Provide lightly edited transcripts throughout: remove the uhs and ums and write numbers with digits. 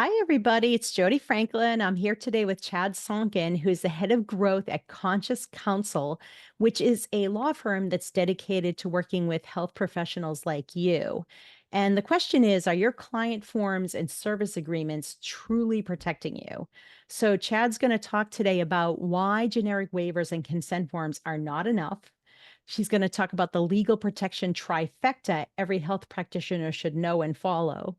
Hi, everybody. It's Jody Franklin. I'm here today with Chad Sonkin, who's the head of growth at Conscious Counsel, which is a law firm that's dedicated to working with health professionals like you. And the question is, are your client forms and service agreements truly protecting you? So, Chad's going to talk today about why generic waivers and consent forms are not enough. She's going to talk about the legal protection trifecta every health practitioner should know and follow,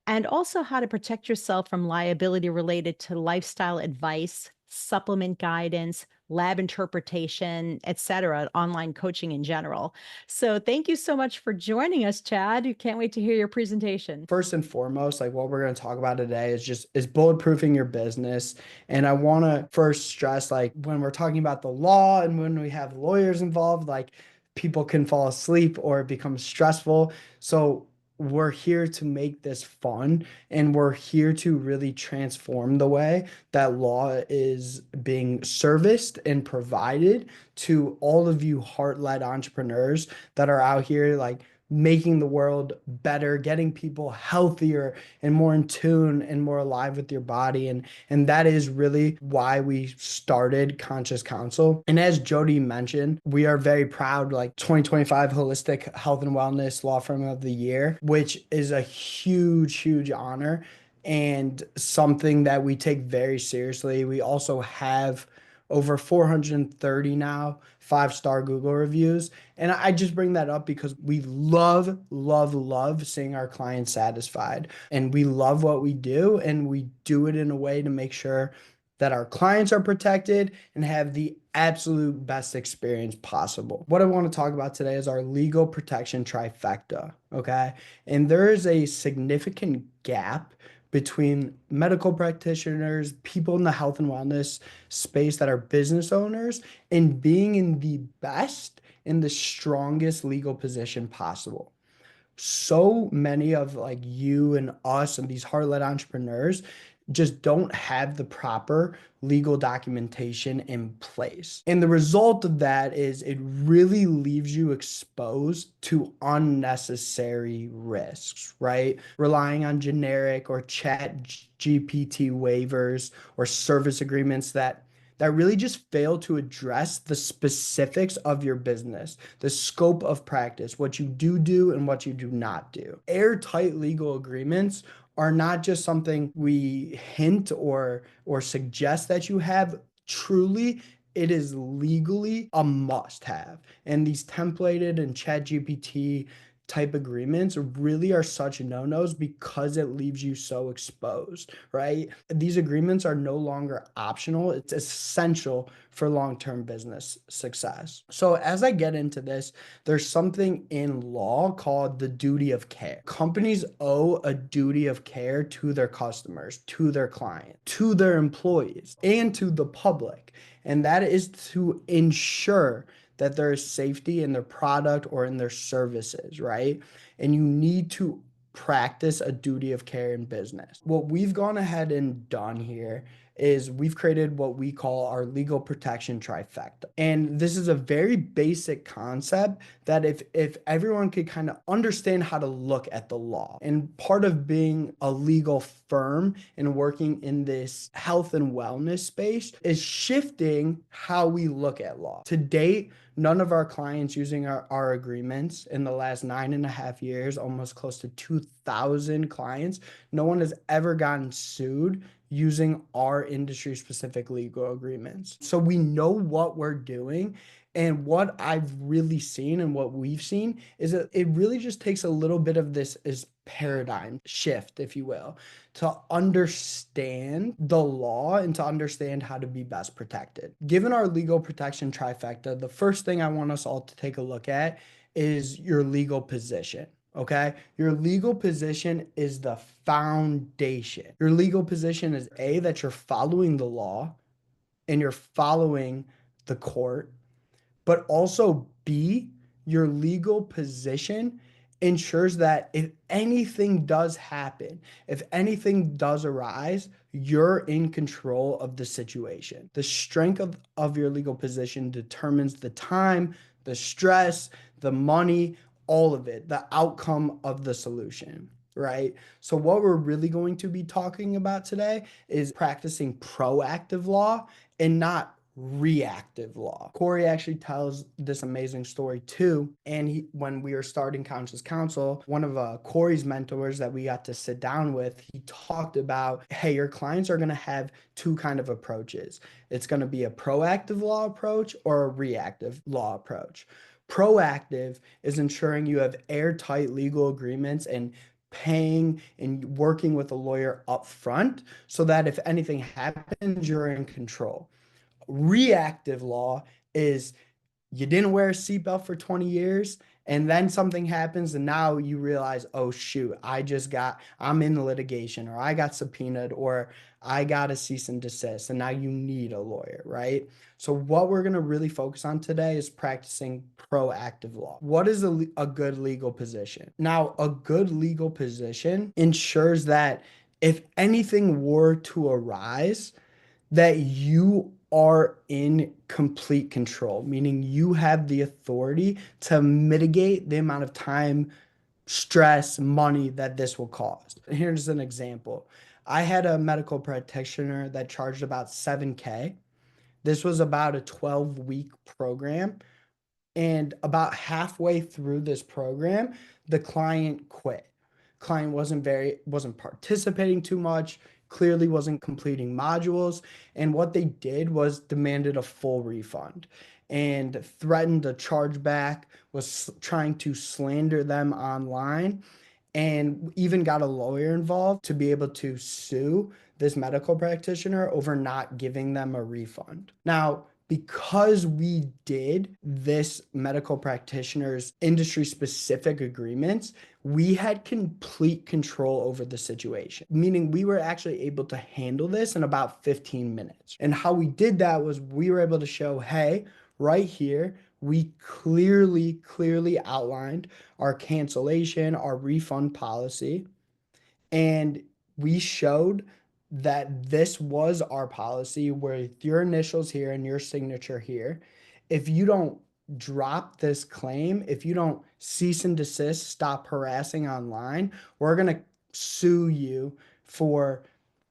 and also how to protect yourself from liability related to lifestyle advice, supplement guidance, lab interpretation, etc., online coaching in general. So thank you so much for joining us, Chad. You can't wait to hear your presentation. First and foremost, like what we're going to talk about today is bulletproofing your business. And I want to first stress, like when we're talking about the law and when we have lawyers involved, like people can fall asleep or it becomes stressful. So we're here to make this fun, and we're here to really transform the way that law is being serviced and provided to all of you heart-led entrepreneurs that are out here like making the world better, getting people healthier and more in tune and more alive with your body. And that is really why we started Conscious Counsel. And as Jody mentioned, we are very proud, like 2025 Holistic Health and Wellness Law Firm of the Year, which is a huge honor and something that we take very seriously. We also have over 430 now five-star Google reviews. And I just bring that up because we love seeing our clients satisfied. And we love what we do, and we do it in a way to make sure that our clients are protected and have the absolute best experience possible. What I want to talk about today is our legal protection trifecta, okay? And there is a significant gap between medical practitioners, people in the health and wellness space that are business owners, and being in the best and the strongest legal position possible. So many of like you and us and these heart-led entrepreneurs just don't have the proper legal documentation in place. And the result of that is it really leaves you exposed to unnecessary risks, right? Relying on generic or chat GPT waivers or service agreements that really just fail to address the specifics of your business, the scope of practice, what you do and what you do not do. Airtight legal agreements are not just something we hint or suggest that you have. Truly, it is legally a must have. And these templated and chat GPT type agreements really are such no-nos because it leaves you so exposed, right? These agreements are no longer optional. It's essential for long-term business success. So as I get into this, there's something in law called the duty of care. Companies owe a duty of care to their customers, to their client, to their employees, and to the public. And that is to ensure that there is safety in their product or in their services, right? And you need to practice a duty of care in business. What we've gone ahead and done here is we've created what we call our legal protection trifecta. And this is a very basic concept that if everyone could kind of understand how to look at the law, and part of being a legal firm and working in this health and wellness space is shifting how we look at law. To date, none of our clients using our agreements in the last 9.5 years, almost close to 2,000 clients, no one has ever gotten sued using our industry specific legal agreements. So we know what we're doing. And what I've really seen and what we've seen is that it really just takes a little bit of this is paradigm shift, if you will, to understand the law and to understand how to be best protected. Given our legal protection trifecta, the first thing I want us all to take a look at is your legal position. Okay. Your legal position is the foundation. Your legal position is A, that you're following the law and you're following the court, but also B, your legal position ensures that if anything does happen, if anything does arise, you're in control of the situation. The strength of your legal position determines the time, the stress, the money, all of it, the outcome of the solution, right? So what we're really going to be talking about today is practicing proactive law and not reactive law. Cory actually tells this amazing story too. And when we were starting Conscious Counsel, one of Cory's mentors that we got to sit down with, he talked about, hey, your clients are going to have two kind of approaches. It's going to be a proactive law approach or a reactive law approach. Proactive is ensuring you have airtight legal agreements and paying and working with a lawyer up front so that if anything happens, you're in control. Reactive law is you didn't wear a seatbelt for 20 years and then something happens and now you realize, oh shoot, I'm in litigation, or I got subpoenaed, or I got a cease and desist, and now you need a lawyer, right? So what we're going to really focus on today is practicing proactive law. What is a good legal position? Now, a good legal position ensures that if anything were to arise, that you are in complete control, meaning you have the authority to mitigate the amount of time, stress, money that this will cause. Here's an example. I had a medical practitioner that charged about 7K. This was about a 12-week program. And about halfway through this program, the client quit. Client wasn't participating too much, clearly wasn't completing modules, and what they did was demanded a full refund and threatened a chargeback, was trying to slander them online, and even got a lawyer involved to be able to sue this medical practitioner over not giving them a refund. Now, because we did this medical practitioner's industry specific agreements, we had complete control over the situation, meaning we were actually able to handle this in about 15 minutes. And how we did that was we were able to show, hey, right here, we clearly outlined our cancellation, our refund policy, and we showed that this was our policy with your initials here and your signature here. If you don't drop this claim, if you don't cease and desist, stop harassing online, we're going to sue you for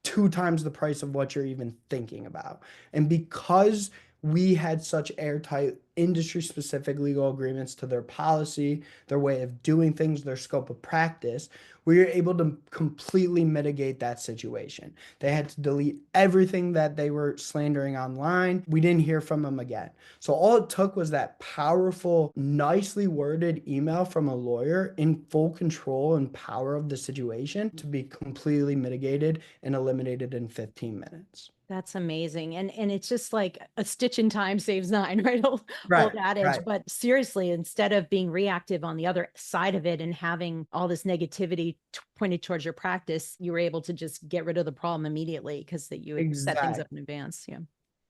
2 times the price of what you're even thinking about. And because we had such airtight industry specific legal agreements to their policy, their way of doing things, their scope of practice, we were able to completely mitigate that situation. They had to delete everything that they were slandering online. We didn't hear from them again. So all it took was that powerful, nicely worded email from a lawyer in full control and power of the situation to be completely mitigated and eliminated in 15 minutes. That's amazing. And it's just like a stitch in time saves nine, right? Old Right, adage. right. But seriously, instead of being reactive on the other side of it and having all this negativity pointed towards your practice, you were able to just get rid of the problem immediately because that you had set things up Exactly. in advance. Yeah.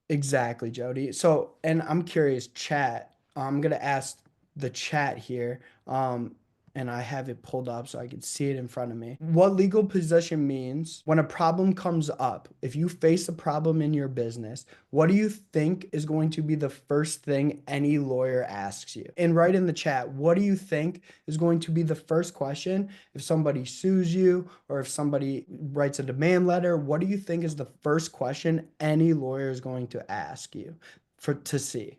Exactly, Jody. So, and I'm curious, chat. I'm gonna ask the chat here, and I have it pulled up so I can see it in front of me. What legal position means when a problem comes up? If you face a problem in your business, what do you think is going to be the first thing any lawyer asks you? And write in the chat, what do you think is going to be the first question if somebody sues you or if somebody writes a demand letter? What do you think is the first question any lawyer is going to ask you to see?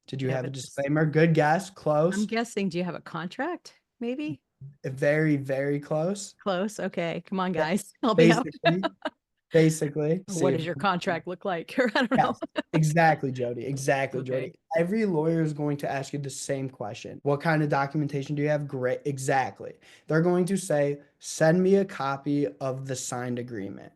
Did you Yeah, have a but just, disclaimer? Good guess. I'm Close. guessing, do you have a contract? Maybe Very close. close. Okay. Come on, Yeah. guys. Help me out. Basically, see What if does your contract look like? Or I don't know. yes, exactly, Jody. Exactly, Okay. Jody. Every lawyer is going to ask you the same question. What kind of documentation do you have? Great. Exactly. They're going to say, send me a copy of the signed agreement.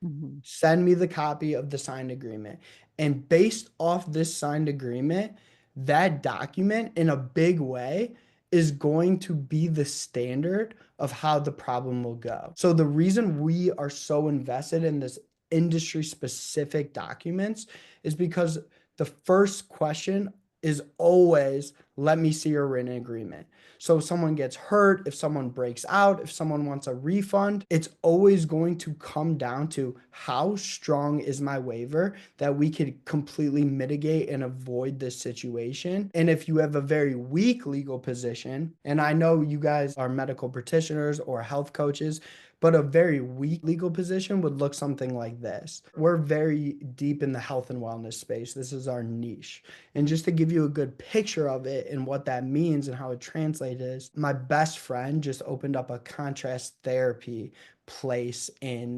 Mhm. Send me the copy of the signed agreement. And based off this signed agreement, that document in a big way is going to be the standard of how the problem will go. So the reason we are so invested in this industry specific documents is because the first question is always, let me see your written agreement. So if someone gets hurt, if someone breaks out, if someone wants a refund, it's always going to come down to how strong is my waiver that we could completely mitigate and avoid this situation. And if you have a very weak legal position, and I know you guys are medical practitioners or health coaches, but a very weak legal position would look something like this. We're very deep in the health and wellness space. This is our niche. And just to give you a good picture of it and what that means and how it translates is, my best friend just opened up a contrast therapy place in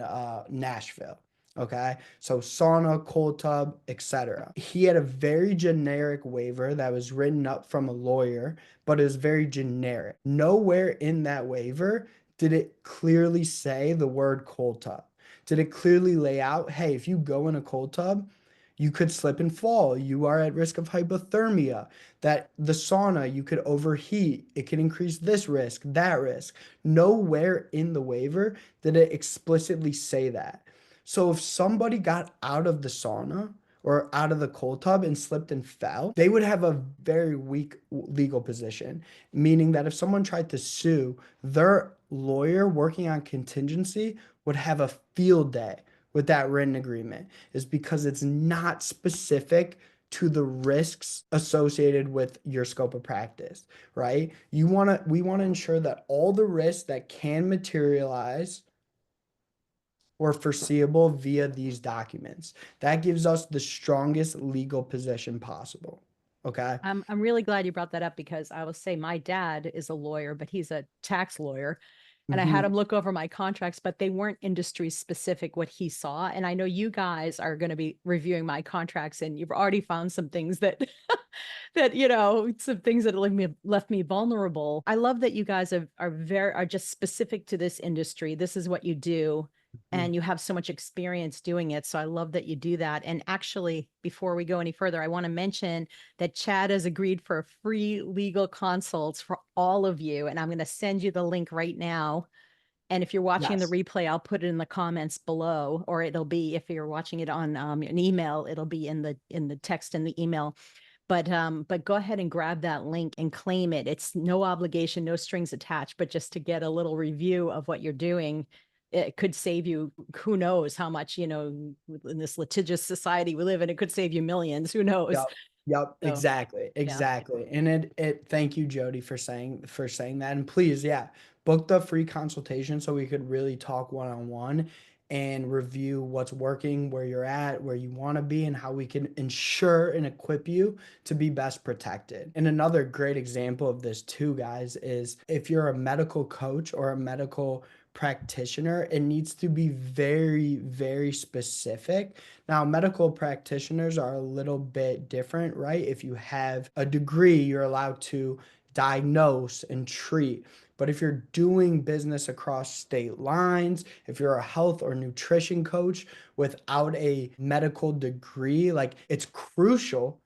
Nashville. Okay, so sauna, cold tub, etc. He had a very generic waiver that was written up from a lawyer, but it was very generic. Nowhere in that waiver did it clearly say the word cold tub. Did it clearly lay out, hey, if you go in a cold tub, you could slip and fall. You are at risk of hypothermia. That the sauna, you could overheat. It can increase this risk, that risk. Nowhere in the waiver did it explicitly say that. So if somebody got out of the sauna or out of the cold tub and slipped and fell, they would have a very weak legal position, meaning that if someone tried to sue, their lawyer working on contingency would have a field day with that written agreement, is because it's not specific to the risks associated with your scope of practice, right? We want to ensure that all the risks that can materialize or foreseeable via these documents. That gives us the strongest legal position possible. Okay. I'm really glad you brought that up because I will say my dad is a lawyer, but he's a tax lawyer. And I had Mhm. him look over my contracts, but they weren't industry specific what he saw. And I know you guys are going to be reviewing my contracts and you've already found some things that that, some things that left me vulnerable. I love that you guys are just specific to this industry. This is what you do. Mhm. And you have so much experience doing it. So I love that you do that. And actually, before we go any further, I want to mention that Chad has agreed for free legal consults for all of you. And I'm going to send you the link right now. And if you're watching the Yes. replay, I'll put it in the comments below, or it'll be, if you're watching it on an email, it'll be in the text in the email. But go ahead and grab that link and claim it. It's no obligation, no strings attached, but just to get a little review of what you're doing. It could save you, who knows how much, in this litigious society we live in, it could save you millions, who knows? Yep. Yep. So Exactly. yeah. Exactly. And thank you, Jody, for saying that. And please, yeah, book the free consultation so we could really talk one-on-one and review what's working, where you're at, where you want to be, and how we can ensure and equip you to be best protected. And another great example of this too, guys, is if you're a medical coach or a medical practitioner, it needs to be very, very specific. Now, medical practitioners are a little bit different, right? If you have a degree, you're allowed to diagnose and treat. But if you're doing business across state lines, if you're a health or nutrition coach without a medical degree, like it's crucial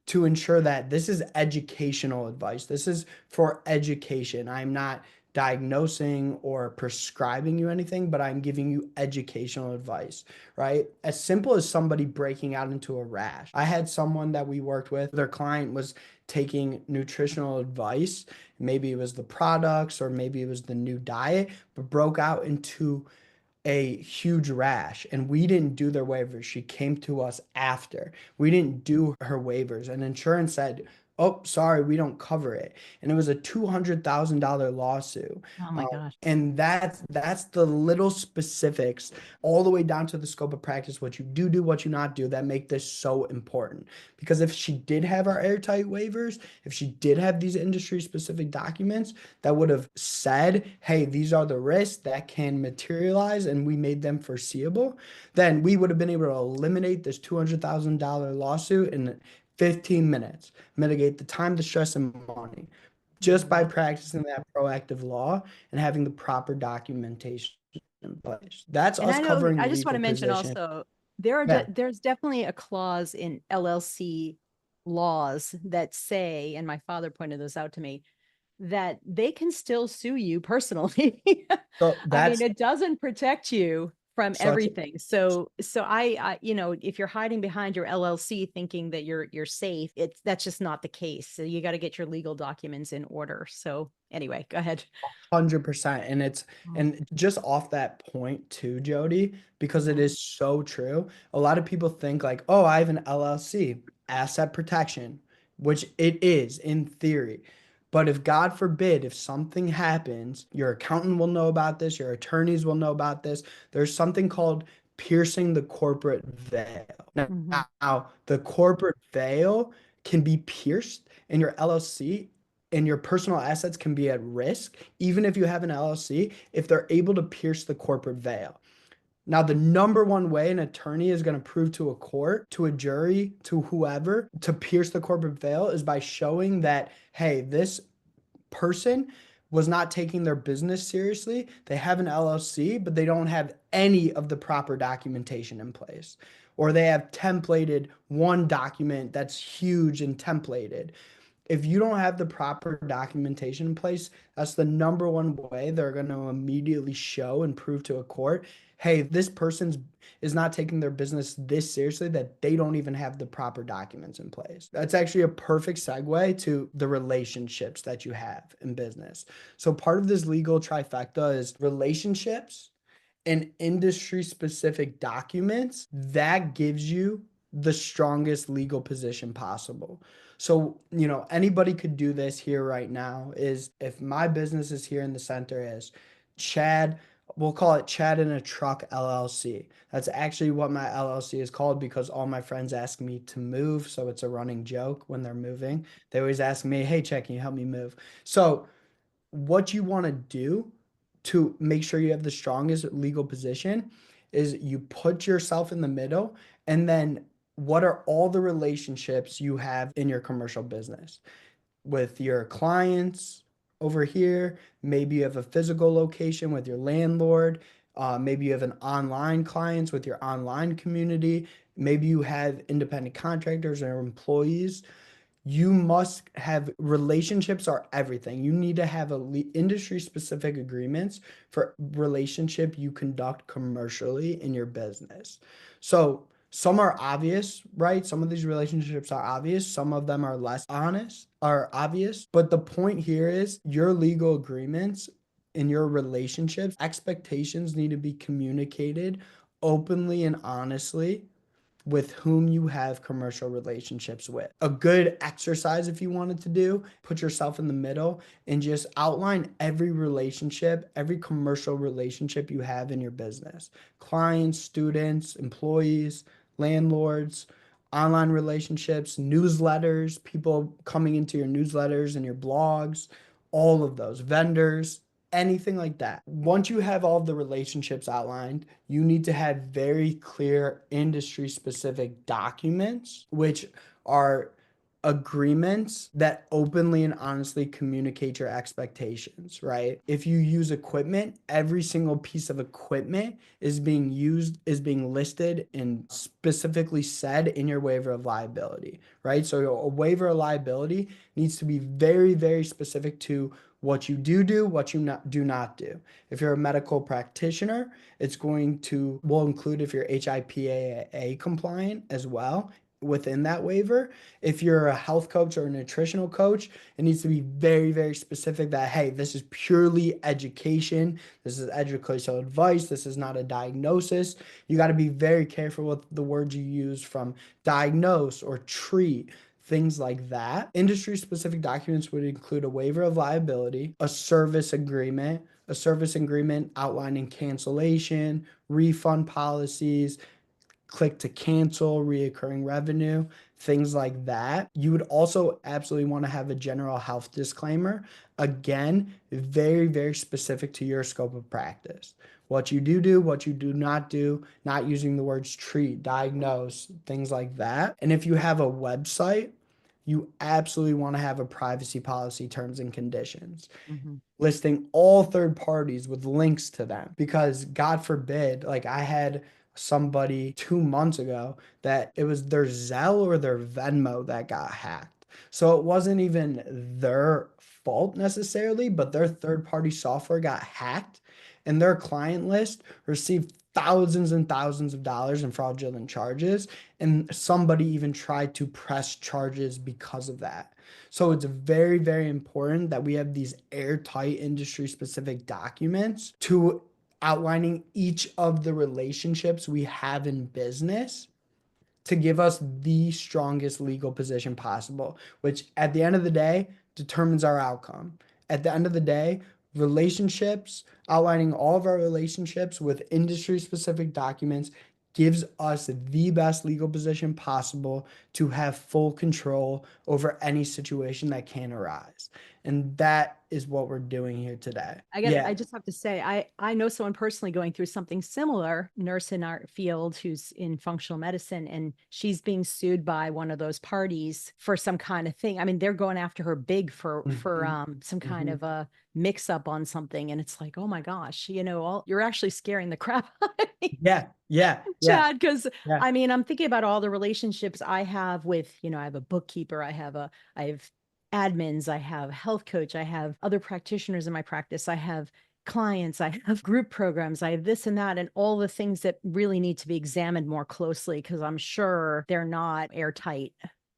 to ensure that this is educational advice. This is for education. I'm not diagnosing or prescribing you anything, but I'm giving you educational advice, right? As simple as somebody breaking out into a rash. I had someone that we worked with, their client was taking nutritional advice. Maybe it was the products or maybe it was the new diet, but broke out into a huge rash and we didn't do their waivers. She came to us after. We didn't do her waivers and insurance said, "Oh, sorry, we don't cover it." And it was a $200,000 lawsuit. Oh my gosh. And that's the little specifics all the way down to the scope of practice, what you do, what you not do, that make this so important. Because if she did have our airtight waivers, if she did have these industry specific documents that would have said, hey, these are the risks that can materialize and we made them foreseeable, then we would have been able to eliminate this $200,000 lawsuit in 15 minutes, mitigate the time, the stress, and money just by Mhm. practicing that proactive law and having the proper documentation in place. That's And us I know, covering I just want legal to mention position. also, Yeah. there's definitely a clause in LLC laws that say, and my father pointed this out to me, that they can still sue you personally. So I mean, that's it doesn't protect you from Such a everything. So I if you're hiding behind your LLC thinking that you're safe, that's just not the case. So you got to get your legal documents in order. So anyway, go ahead. 100%. And Mm. and just off that point too, Jody, because it Mhm. is so true. A lot of people think like, oh, I have an LLC, asset protection, which it is in theory. But if God forbid, if something happens, your accountant will know about this, your attorneys will know about this. There's something called piercing the corporate veil. Mhm. Now, the corporate veil can be pierced in your LLC, and your personal assets can be at risk, even if you have an LLC, if they're able to pierce the corporate veil. Now, the number one way an attorney is going to prove to a court, to a jury, to whoever, to pierce the corporate veil is by showing that, hey, this person was not taking their business seriously. They have an LLC, but they don't have any of the proper documentation in place. Or they have templated one document that's huge and templated. If you don't have the proper documentation in place, that's the number one way they're going to immediately show and prove to a court, hey, this person's is not taking their business this seriously that they don't even have the proper documents in place. That's actually a perfect segue to the relationships that you have in business. So part of this legal trifecta is relationships and industry specific documents that gives you the strongest legal position possible. So, anybody could do this here right now is if my business is here in the center is Chad, we'll call it Chad in a Truck LLC. That's actually what my LLC is called because all my friends ask me to move. So it's a running joke when they're moving. They always ask me, hey, Chad, can you help me move? So what you want to do to make sure you have the strongest legal position is you put yourself in the middle, and then what are all the relationships you have in your commercial business with your clients over here? Maybe you have a physical location with your landlord. Maybe you have an online clients with your online community. Maybe you have independent contractors or employees. You must have relationships are everything. You need to have industry specific agreements for relationship you conduct commercially in your business. So some are obvious, right? Some of these relationships are obvious. Some of them are less honest, are obvious. But the point here is your legal agreements in your relationships, expectations need to be communicated openly and honestly with whom you have commercial relationships with. A good exercise, if you wanted to do, put yourself in the middle and just outline every relationship, every commercial relationship you have in your business: clients, students, employees, landlords, online relationships, newsletters, people coming into your newsletters and your blogs, all of those, vendors, anything like that. Once you have all of the relationships outlined, you need to have very clear industry specific documents, which are agreements that openly and honestly communicate your expectations, right? If you use equipment, every single piece of equipment is being used, is being listed and specifically said in your waiver of liability, right? So a waiver of liability needs to be very, very specific to what you do, what you do not do. If you're a medical practitioner, it's going to will include if you're HIPAA compliant as well within that waiver. If you're a health coach or a nutritional coach, it needs to be very, very specific that, hey, this is purely education. This is educational advice. This is not a diagnosis. You got to be very careful with the words you use, from diagnose or treat, things like that. Industry specific documents would include a waiver of liability, a service agreement outlining cancellation, refund policies, click to cancel, reoccurring revenue, things like that. You would also absolutely want to have a general health disclaimer. Again, very, very specific to your scope of practice. What you do, what you do, not using the words treat, diagnose, things like that. And if you have a website, you absolutely want to have a privacy policy, terms and conditions, Mhm. listing all third parties with links to them. Because God forbid, like I had somebody 2 months ago that it was their Zelle or their Venmo that got hacked. So it wasn't even their fault necessarily, but their third party software got hacked and their client list received thousands and thousands of dollars in fraudulent charges, and somebody even tried to press charges because of that. So it's very, very important that we have these airtight industry specific documents to outlining each of the relationships we have in business to give us the strongest legal position possible, which at the end of the day determines our outcome. At the end of the day, relationships, outlining all of our relationships with industry specific documents gives us the best legal position possible to have full control over any situation that can arise. And that is what we're doing here today. I Yeah. just have to say, I know someone personally going through something similar, nurse in our field who's in functional medicine, and she's being sued by one of those parties for some kind of thing. I mean, they're going after her big for Mhm. some kind Mhm. of a mix up on something. And it's like, oh my gosh, you're actually scaring the crap out of me. Yeah. Yeah. Yeah. Chad, because Yeah. I mean, I'm thinking about all the relationships I have with, I have a bookkeeper, I have admins, I have health coach, I have other practitioners in my practice, I have clients, I have group programs, I have this and that, and all the things that really need to be examined more closely because I'm sure they're not airtight.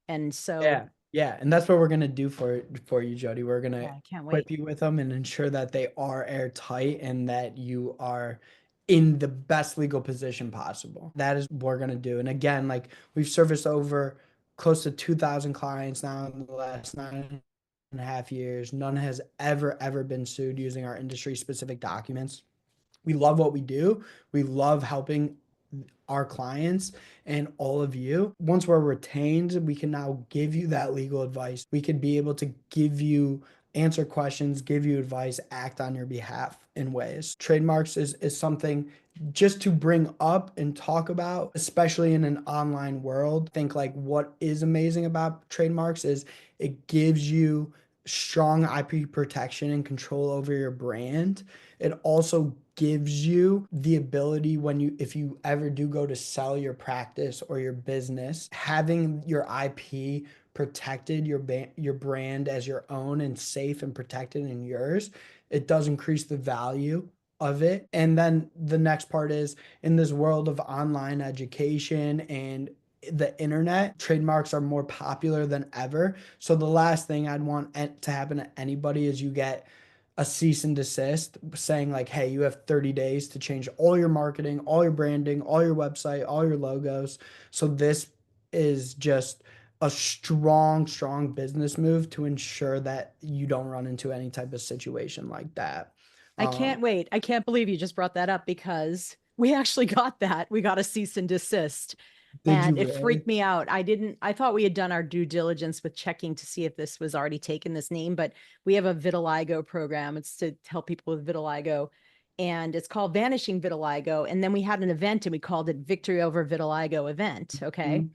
And so, Yeah, yeah, and that's what we're gonna do for you, Jody. We're yeah, gonna I can't wait. equip you with them and ensure that they are airtight and that you are in the best legal position possible. That is what we're gonna do. And again, like we've serviced over close to 2,000 clients now in the last 9.5 years. None has ever been sued using our industry specific documents. We love what we do. We love helping our clients and all of you. Once we're retained, we can now give you that legal advice. We could be able to give you answer questions, give you advice, act on your behalf in ways. Trademarks is something just to bring up and talk about, especially in an online world. I think like what is amazing about trademarks is it gives you strong IP protection and control over your brand. It also gives you the ability when if you ever do go to sell your practice or your business, having your IP protected, your brand as your own and safe and protected and yours, it does increase the value of it. And then the next part is in this world of online education and the internet, trademarks are more popular than ever. So the last thing I'd want to happen to anybody is you get a cease and desist saying like, hey, you have 30 days to change all your marketing, all your branding, all your website, all your logos. So this is just a strong business move to ensure that you don't run into any type of situation like that. I Um, can't wait. I can't believe you just brought that up because we actually got that. We got a cease and desist. did you And it really? freaked me out. I thought we had done our due diligence with checking to see if this was already taken, this name, but we have a vitiligo program. It's to help people with vitiligo. And it's called Vanishing Vitiligo. And then we had an event and we called it Victory Over Vitiligo event. Okay. Mhm.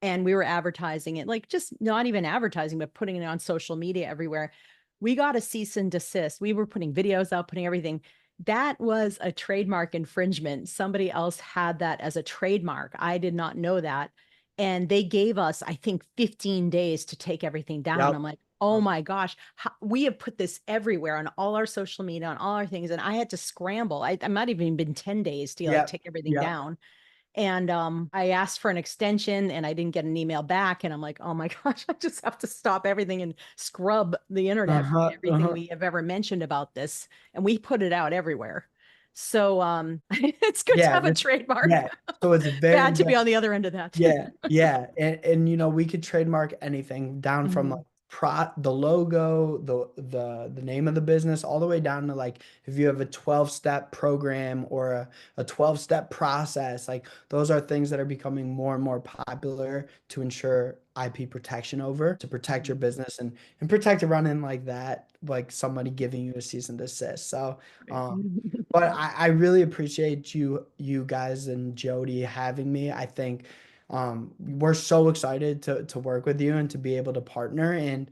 And we were advertising it, like just not even advertising, but putting it on social media everywhere. We got a cease and desist. We were putting videos out, putting everything. That was a trademark infringement. Somebody else had that as a trademark. I did not know that. And they gave us, I think, 15 days to take everything down. Yep. I'm like, oh my gosh, we have put this everywhere on all our social media, on all our things. And I had to scramble. I might have even been 10 days to like Yep. take everything Yep. down. And I asked for an extension and I didn't get an email back. And I'm like, oh my gosh, I just have to stop everything and scrub the internet from Uh-huh. everything Uh-huh. we have ever mentioned about this. And we put it out everywhere. So it's good to Yeah. have a trademark. Yeah. So it's very Bad to be much. on the other end of that. Yeah, yeah, and we could trademark anything down from like Mhm. the logo, the name of the business, all the way down to like if you have a 12-step program or a 12-step process, like those are things that are becoming more and more popular to ensure IP protection over, to protect your Mhm. business and protect a run-in like that, like somebody giving you a cease and desist. So, Right. but I really appreciate you guys and Jody having me. I think we're so excited to work with you and to be able to partner. And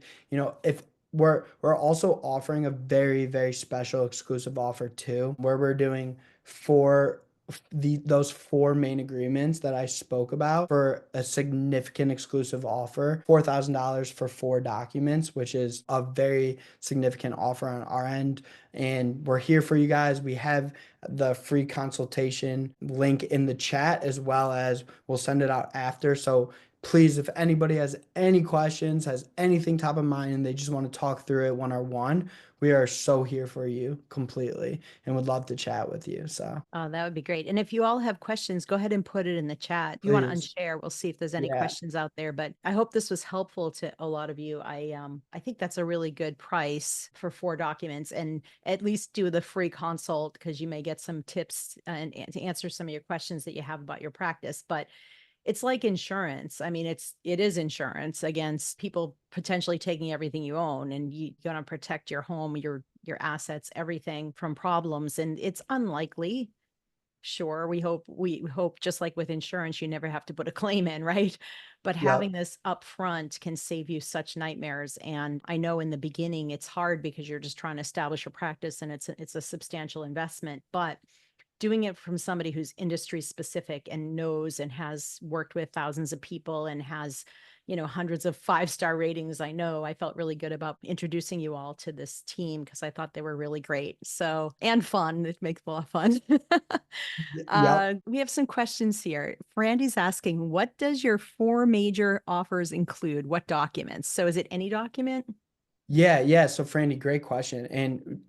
if we're also offering a very special exclusive offer too, where we're doing four those four main agreements that I spoke about for a significant exclusive offer, $4,000 for four documents, which is a very significant offer on our end. And we're here for you guys. We have the free consultation link in the chat, as well as we'll send it out after. So please, if anybody has any questions, has anything top of mind, and they just want to talk through it one on one, we are so here for you completely and would love to chat with you. So Oh, that would be great. And if you all have questions, go ahead and put it in the chat. If you want to please. unshare, we'll see if there's any Yeah. questions out there. But I hope this was helpful to a lot of you. I think that's a really good price for four documents, and at least do the free consult because you may get some tips and to answer some of your questions that you have about your practice. But it's like insurance. I mean, it is insurance against people potentially taking everything you own, and you want to protect your home, your assets, everything from problems. And it's unlikely. Sure, we hope just like with insurance, you never have to put a claim in, right? But Yep. having this upfront can save you such nightmares. And I know in the beginning it's hard because you're just trying to establish a practice and it's a substantial investment, but doing it from somebody who's industry specific and knows and has worked with thousands of people and has, hundreds of five-star ratings. I felt really good about introducing you all to this team because I thought they were really great. So, and fun. It makes a lot of fun. Yep. We have some questions here. Brandy's asking, what does your four major offers include? What documents? So is it any document? Yeah, yeah. So, Franny, great question. And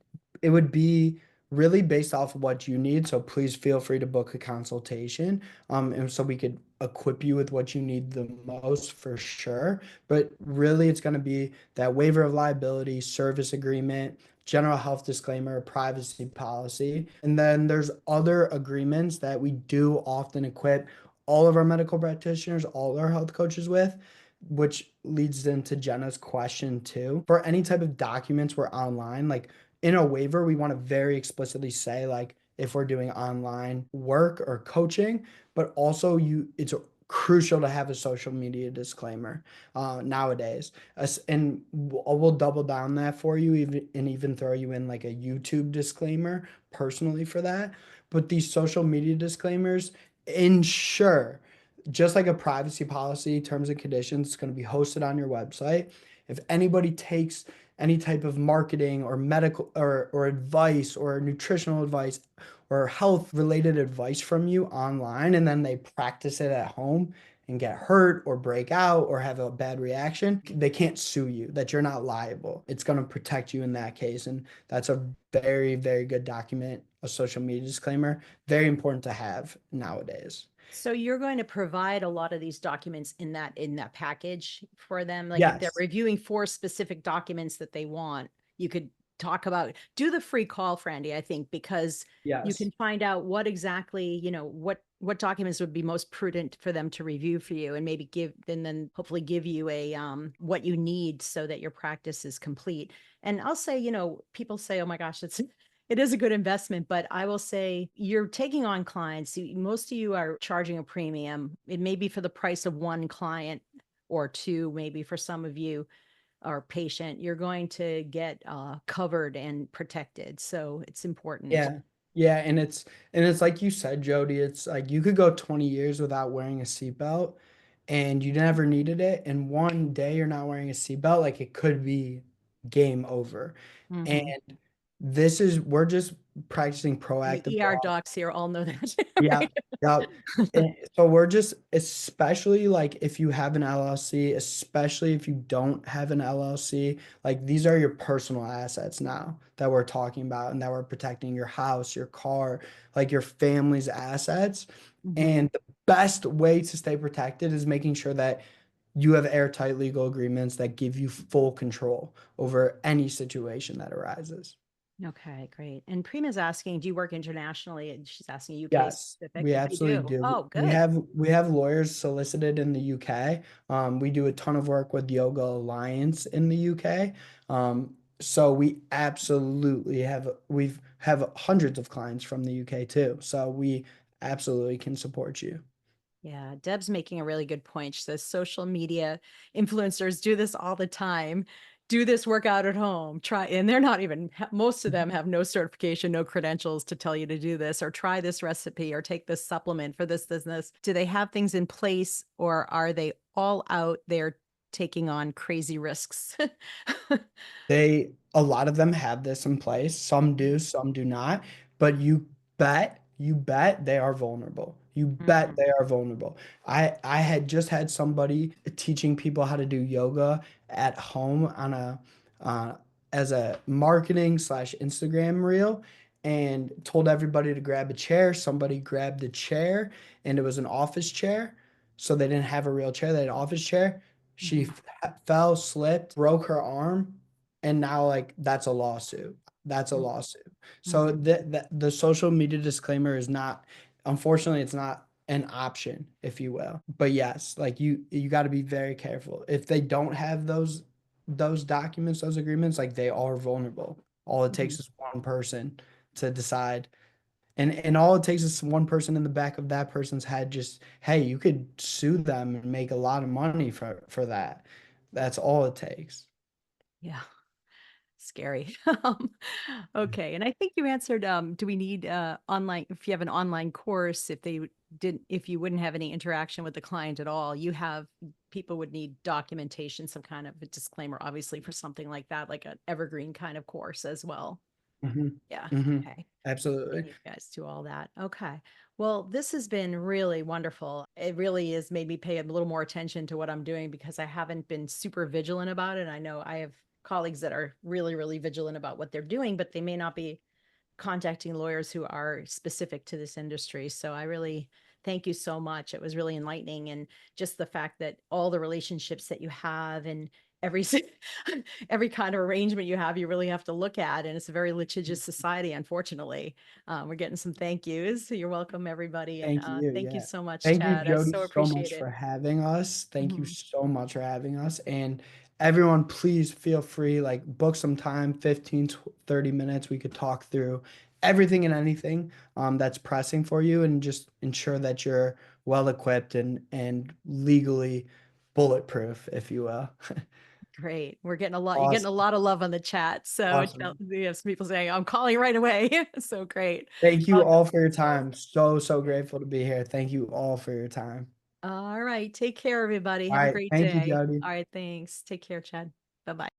it would be really based off of what you need. So please feel free to book a consultation. And so we could equip you with what you need the most for sure. But really, it's going to be that waiver of liability, service agreement, general health disclaimer, privacy policy. And then there's other agreements that we do often equip all of our medical practitioners, all our health coaches with, which leads into Jenna's question too. For any type of documents we're online, like in a waiver, we want to very explicitly say like if we're doing online work or coaching, but also it's crucial to have a social media disclaimer nowadays. And we'll double down that for you, even throw you in like a YouTube disclaimer personally for that. But these social media disclaimers ensure, just like a privacy policy, terms and conditions, it's going to be hosted on your website. If anybody takes any type of marketing or medical or advice or nutritional advice or health related advice from you online and then they practice it at home and get hurt or break out or have a bad reaction, they can't sue you, that you're not liable. It's going to protect you in that case. And that's a very, very good document, a social media disclaimer, very important to have nowadays. So you're going to provide a lot of these documents in that package for them. Like if they're Yes. reviewing four specific documents that they want, you could do the free call, Frandy, I think, because you Yes. can find out what exactly, what documents would be most prudent for them to review for you, and maybe then hopefully give you a what you need so that your practice is complete. And I'll say, people say, oh my gosh, it is a good investment, but I will say you're taking on clients. Most of you are charging a premium. It may be for the price of one client or two, maybe for some of you or patient. You're going to get covered and protected. So it's important. Yeah. Yeah, and it's like you said, Jody, it's like you could go 20 years without wearing a seatbelt and you never needed it, and one day you're not wearing a seatbelt, like it could be game over. And Mhm. we're just practicing The proactive ER law. docs here all know that, Yeah. right? Yeah. And so we're just, especially like if you have an LLC, especially if you don't have an LLC, like these are your personal assets now that we're talking about and that we're protecting: your house, your car, like your family's assets. Mhm. And the best way to stay protected is making sure that you have airtight legal agreements that give you full control over any situation that arises. Okay, great. And Prima's asking, do you work internationally? And she's asking UK Yes, specific. we You absolutely do. do. Oh, We good. have we have lawyers solicited in the UK. We do a ton of work with Yoga Alliance in the UK. So we absolutely have hundreds of clients from the UK too. So we absolutely can support you. Yeah, Deb's making a really good point. She says social media influencers do this all the time. do this workout at home, try, and they're not even, most of them have no certification, no credentials to tell you to do this, or try this recipe, or take this supplement for this. Do they have things in place, or are they all out there taking on crazy risks? A lot of them have this in place. Some do, some do not. But you bet they are vulnerable. You bet Mhm. they are vulnerable. I had just had somebody teaching people how to do yoga at home on a uh, as a marketing slash Instagram reel, and told everybody to grab a chair. Somebody grabbed a chair, and it was an office chair. So they didn't have a real chair, they had an office chair. She Mhm. fell, slipped, broke her arm, and now like that's a lawsuit. That's a Mhm. lawsuit. So Mhm. the social media disclaimer is not, unfortunately, it's not an option, if you will. But yes, like you got to be very careful. If they don't have those documents, those agreements, like they are vulnerable. All it Mhm. takes is one person to decide. And all it takes is one person in the back of that person's head just, hey, you could sue them and make a lot of money for that. That's all it takes. Yeah. Scary. Okay, and I think you answered, do we need, online, if you have an online course, if they didn't, if you wouldn't have any interaction with the client at all, you have, people would need documentation, some kind of a disclaimer, obviously, for something like that, like an evergreen kind of course as well. Mhm. Yeah, Mhm. okay. And Absolutely. you guys do all that. Okay. Well, this has been really wonderful. It really has made me pay a little more attention to what I'm doing, because I haven't been super vigilant about it. I know I have colleagues that are really, really vigilant about what they're doing, but they may not be contacting lawyers who are specific to this industry. So I really thank you so much. It was really enlightening. And just the fact that all the relationships that you have, and every every kind of arrangement you have, you really have to look at. And it's a very litigious society, unfortunately. We're getting some thank yous. So you're welcome, everybody. And Thank you. thank you Yeah. so much, Thank you, Chad. I Jody, so so appreciate much for it. having us. Thank you Mhm. so much for having us. And everyone, please feel free, like book some time, 15, 30 minutes. We could talk through everything and anything that's pressing for you, and just ensure that you're well equipped and legally bulletproof, if you will. Great. We're getting a lot, you're getting a Awesome. lot of love on the chat. So Awesome. we have some people saying, I'm calling right away. So great. Thank you Welcome. all for your So, time. So grateful to be here. Thank you all for your time. all right. Take care, everybody. All Have a right. great Thank you, day. Jody. All right. Thanks. Take care, Chad. Bye bye.